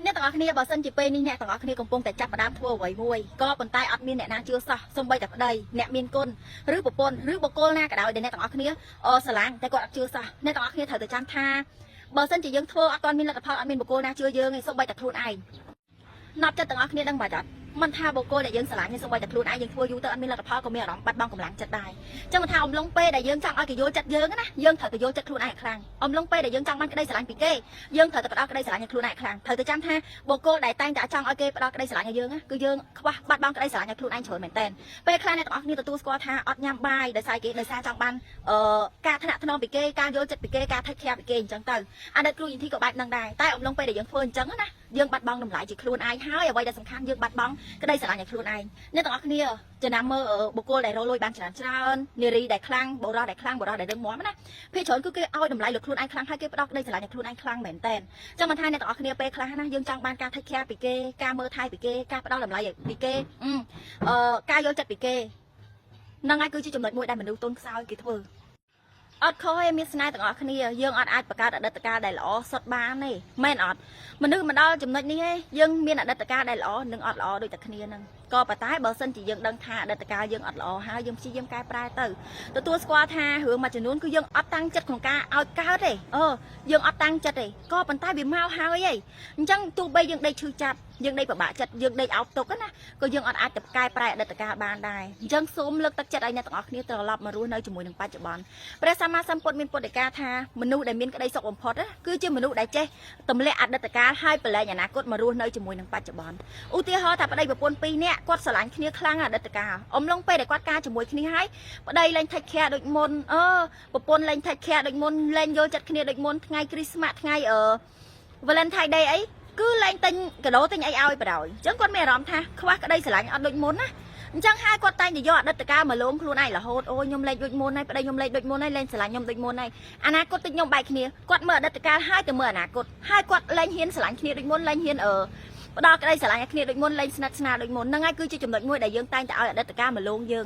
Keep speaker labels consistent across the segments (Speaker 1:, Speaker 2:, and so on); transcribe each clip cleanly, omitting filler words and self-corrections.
Speaker 1: អ្នកទាំងអស់គ្នាបើសិនជាពេលនេះអ្នកទាំងអស់គ្នាកំពុងតែចាប់ផ្ដើមធ្វើអ្វីមួយក៏ប៉ុន្តែអត់មានអ្នកណាជឿសោះសូម្បីតែប្តីអ្នកមានគុណឬប្រពន្ធឬបុគ្គលណាក៏ដោយដែលអ្នកទាំងអស់គ្នាស្រឡាញ់តែគាត់អត់ជឿសោះអ្នកទាំងអស់គ្នាត្រូវតែចាំថាបើសិនជាយើងធ្វើអត់ទាន់មានលទ្ធផលអត់មានបុគ្គលណាជឿយើងទេសូម្បីតែខ្លួនឯងណាប់ចិត្តទាំងអស់គ្នាដឹងបាច់អត់មិនថាបុគ្គលដែលយើងស្រឡាញ់ទេសូម្បីតែខ្លួនឯងយើងធ្វើយូរទៅអត់មានលទ្ធផលក៏មានអារម្មណ៍បាត់បង់កម្លាំងចិត្តដែរចឹងមិនថាអំឡុងពេលដែលយើងចង់ឲ្យគេយល់ចិត្តយើងណាយើងត្រូវតែយល់ចិត្តខ្លួនឯងខ្លាំងអំឡុងពេលដែលយើងចង់បានក្តីស្រឡាញ់ពីគេយើងត្រូវតែផ្ដោតក្តីស្រឡាញ់ឲ្យខ្លួនឯងខ្លាំងត្រូវតែចាំថាបុគ្គលដែលតែងតែចង់ឲ្យគេផ្ដោតក្តីស្រឡាញ់ឲ្យយើងគឺយើងខ្វះបាត់បង់ក្តីស្រឡាញ់ឲ្យខ្លួនឯងច្រើនមែនតើពេលខ្លះអ្នកទាំងអស់គ្នាទទួលស្គាល់ថាអត់ញ៉ាំបាយដោយសារគេដោយសារចង់បានការថ្នាក់ថ្នមពីគេការយល់ចិត្តពីគេការថែcareពីគេអញ្ចឹងទៅអាណិតគ្រូយីធីក៏បែបហ្នឹងដែរតែអំឡុងពេលដែលយើងធ្វើអញ្ចឹងណាយើងបាត់បង់តម្លៃជាខ្លួនឯងហើយអ្វីដែលសំខាន់យើងបាត់បង់ក្តីស្រឡាញ់ឲ្យខ្លួនឯងអ្នកទាំងអស់គ្នាចំណាំមើលបុគ្គលដែលរលួយបានច្រើននារីដែលខ្លាំងបុរសដែលខ្លាំងបុរសដែលរឹងមាំណាភាគច្រើនគឺគេឲ្យតម្លៃលើខ្លួនឯងខ្លាំងហើយគេផ្ដោតក្តីស្រឡាញ់ឲ្យខ្លួនឯងខ្លាំងមែនតើចឹងមិនថាអ្នកទាំងអស់គ្នាពេលខ្លះណាយើងចង់បានការថែcareពីគេការមើលថែពីគេការផ្ដោតតម្លៃពីគេការយល់ចិត្តពីគេហ្នឹងហើយគឺជាចំណុចមួយដែលមនុស្សទុនខ្សោយគេធ្វើអត់ខុសទេមានស្នេហ៍ទាំងអស់គ្នាយើងអត់អាចបង្កើតអតីតកាលដែលល្អសុទ្ធបានទេមែនអត់មនុស្សមកដល់ចំណុចនេះទេយើងមានអតីតកាលដែលល្អនិងអត់ល្អដូចតែគ្នាហ្នឹងក៏ប៉ុន្តែបើសិនជាយើងដឹងថាអតីតកាលយើងអត់ល្អហើយយើងព្យាយាមកែប្រែទៅទទួលស្គាល់ថារឿងមួយចំនួនគឺយើងអត់តាំងចិត្តក្នុងការឲ្យកើតទេយើងអត់តាំងចិត្តទេក៏ប៉ុន្តែវាមកហើយអញ្ចឹងទោះបីយើងដេកឈឺចាប់យើងដេកពិបាកចិត្តយើងដេកអោបទុកណាក៏យើងអត់អាចទៅកែប្រែអតីតកាលបានដែរអញ្ចឹងសូមលើកទឹកចិត្តឲ្យអ្នកទាំងអស់គ្នាត្រឡប់មករស់នៅជាមួយនឹងបច្ចុប្បន្នព្រះសម្មាសម្ពុទ្ធមានពុទ្ធដីកាថាមនុស្សដែលមានក្តីសុខបំផុតគឺជាមនុស្សដែលចេះទម្លាក់អតីតកាលហើយប្រឡែងអនាគតមករស់នៅជាមួយនឹងបច្ចុប្បន្នឧទាហរណ៍ថាប្តីប្រពន្ធពីរនាក់គាត់ស្រឡាញ់គ្នាខ្លាំងអតីតកាលអំឡុងពេលដែលគាត់ការជាមួយគ្នាហើយប្តីលែង take care ដូចមុនប្រពន្ធលែង take care ដូចមុនលែងយល់ចិត្តគ្នាដូចមុនថ្ងៃគ្រីស្មាស់ថ្ងៃ Valentine Day អីគឺលែងទិញកាដូទិញអីឲ្យបដ ாய் អញ្ចឹងគាត់មានអារម្មណ៍ថាខ្វះក្តីស្រឡាញ់អត់ដូចមុនណាអញ្ចឹងហើយគាត់តែងតែយកអតីតកាលមកលងខ្លួនឯងរហូតអូខ្ញុំលេខដូចមុនហើយប្តីខ្ញុំលេខដូចមុនហើយលែងស្រឡាញ់ខ្ញុំដូចមុនហើយអនាគតតិចខ្ញុំបែកគ្នាគាត់មើលអតីតកាលហើយទៅមើលអនាគតហើយគាត់លែងហ៊ានស្រឡាញ់គ្នាដូចមុនលែងហ៊ានផ្ដល់ក្តីស្រឡាញ់ឲ្យគ្នាដូចមុនលែងស្និទ្ធស្នាលដូចមុនហ្នឹងហើយគឺជាចំណុចមួយដែលយើងតែងតែឲ្យអតីតកាលមកលងយើ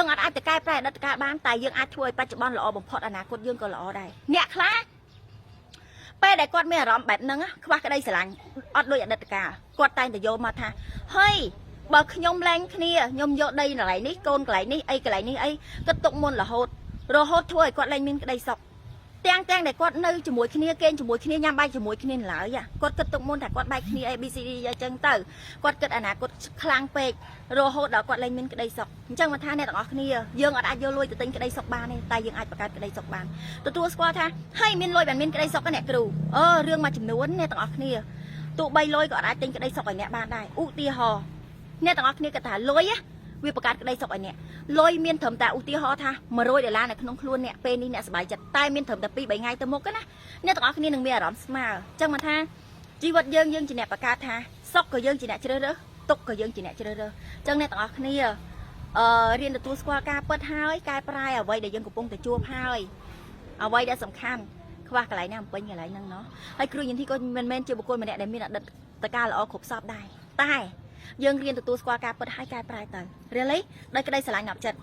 Speaker 1: ងអត់អាចទៅកែប្រែអតីតកាលបានតែយើងអាចធ្វើឲ្យបច្ចុប្បន្នល្អបំផុតអនាគតយើងក៏ល្អដែរអ្នកខ្លះពេលដែលគាត់មានអារម្មណ៍បែបហ្នឹងខ្វះក្តីស្រឡាញ់អត់ដូចអតីតកាលគាត់តែងតែយកមកថាហេបើខ្ញុំលែងគ្នាខ្ញុំយកដីកន្លែងនេះកូនកន្លែងនេះអីកន្លែងនេះអីគាត់ទុកមុនរហូតធ្វើឲ្យគាត់លែងមានក្តីសុខទាំងដែលគាត់នៅជាមួយគ្នាគេជាមួយគ្នាញ៉ាំបាយជាមួយគ្នាឡើយគាត់គិតទុកមុនថាគាត់បែកគ្នា ABCD អញ្ចឹងទៅគាត់គិតអនាគតខ្លាំងពេករហូតដល់គាត់លែងមានក្តីសុខអញ្ចឹងមកថាអ្នកទាំងអស់គ្នាយើងអត់អាចយកលុយទៅទិញក្តីសុខបានទេតែយើងអាចបង្កើតក្តីសុខបានទទួលស្គាល់ថាហើយមានលុយបានមានក្តីសុខអ្នកគ្រូរឿងមួយចំនួនអ្នកទាំងអស់គ្នាទោះបីលុយក៏អាចទិញក្តីសុខឲ្យអ្នកបានដែរឧទាហរណ៍អ្នកទាំងអស់គ្នាគាត់ថាលុយវាបង្កើតក្តីសុខឲ្យអ្នកលុយមានត្រឹមតែឧទាហរណ៍ថា$100នៅក្នុងខ្លួនអ្នកពេលនេះអ្នកសប្បាយចិត្តតែមានត្រឹមតែ2-3ថ្ងៃទៅមុខណាអ្នកទាំងអស់គ្នានឹងមានអារម្មណ៍ស្មើអញ្ចឹងមកថាជីវិតយើងជាអ្នកបង្កើតថាសុខក៏យើងជាអ្នកជ្រើសរើសទុក្ខក៏យើងជាអ្នកជ្រើសរើសអញ្ចឹងអ្នកទាំងអស់គ្នារៀនទទួលស្គាល់ការពិតហើយកែប្រែអ្វីដែលយើងកំពុងតែជួបហើយអ្វីដែលសំខាន់ខ្វះកន្លែងណាបំពេញកន្លែងហ្នឹងហើយគ្រូយន្តទីក៏មិនមែនជាបុគ្គលម្នាក់ដែលមានអតីតកាលល្អគ្រប់សពដែរតែយើងរៀនទទួលស្គាល់ការពិតហើយកែប្រែទៅរៀនលេដោយក្តីស្រឡាញ់អប់ចិត្ត